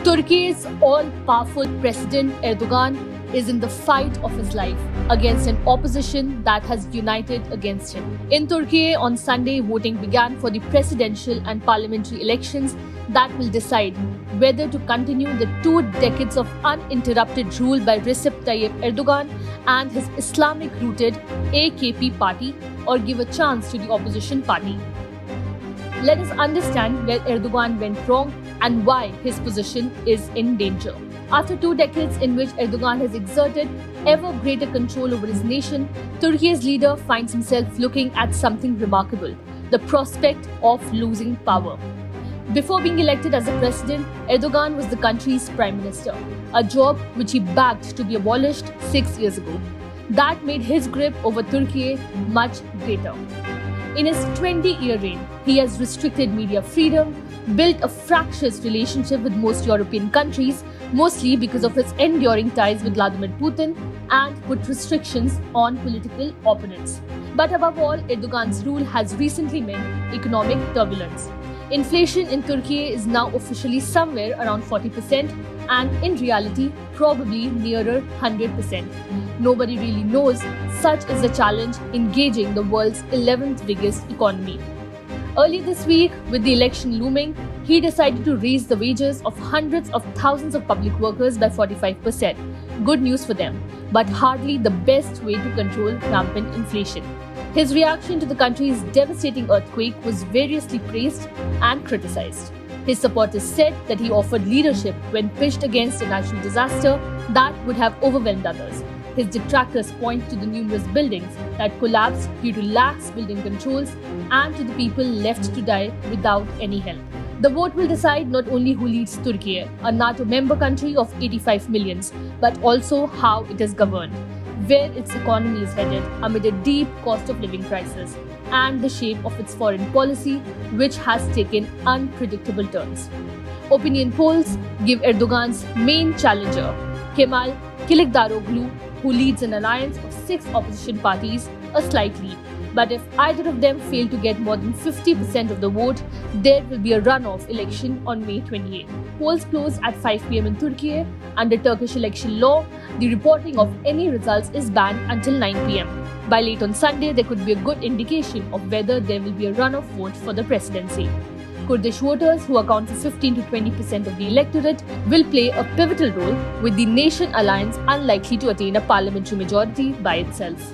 Turkey's all-powerful President Erdogan is in the fight of his life against an opposition that has united against him. In Turkey on Sunday, voting began for the presidential and parliamentary elections that will decide whether to continue the 2 decades of uninterrupted rule by Recep Tayyip Erdogan and his Islamic-rooted AKP party or give a chance to the opposition party. Let us understand where Erdogan went wrong and why his position is in danger. After 2 decades in which Erdogan has exerted ever greater control over his nation, Turkey's leader finds himself looking at something remarkable: the prospect of losing power. Before being elected as a president, Erdogan was the country's prime minister, a job which he backed to be abolished 6 years ago. That made his grip over Turkey much greater. In his 20-year reign, he has restricted media freedom, built a fractious relationship with most European countries, mostly because of his enduring ties with Vladimir Putin, and put restrictions on political opponents. But above all, Erdogan's rule has recently meant economic turbulence. Inflation in Turkey is now officially somewhere around 40% and in reality probably nearer 100%. Nobody really knows such is the challenge in gauging the world's 11th biggest economy. Early this week, with the election looming, he decided to raise the wages of hundreds of thousands of public workers by 45%. Good news for them, but hardly the best way to control rampant inflation. His reaction to the country's devastating earthquake was variously praised and criticized. His supporters said that he offered leadership when pitched against a natural disaster that would have overwhelmed others. His detractors point to the numerous buildings that collapsed due to lax building controls and to the people left to die without any help. The vote will decide not only who leads Turkey, a NATO member country of 85 million, but also how it is governed, where its economy is headed amid a deep cost of living crisis, and the shape of its foreign policy, which has taken unpredictable turns. Opinion polls give Erdogan's main challenger, Kemal Kılıçdaroğlu, who leads an alliance of 6 opposition parties, a slight lead. But if either of them fail to get more than 50% of the vote, there will be a runoff election on May 28. Polls close at 5 p.m. in Turkey. Under Turkish election law, the reporting of any results is banned until 9 p.m. By late on Sunday, there could be a good indication of whether there will be a runoff vote for the presidency. Kurdish voters, who account for 15 to 20% of the electorate, will play a pivotal role, with the Nation Alliance unlikely to attain a parliamentary majority by itself.